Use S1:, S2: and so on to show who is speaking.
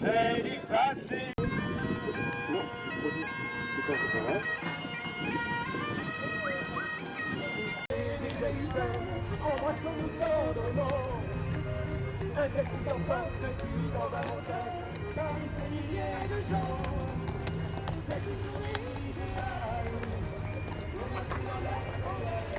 S1: C'est du passé.
S2: Non, c'est pas vrai.
S1: Embrassons-nous tendrement. Un petit enfant se tue dans un montagne parmi ces milliers de gens. C'est une journée idéale. On marche dans l'air, en l'air.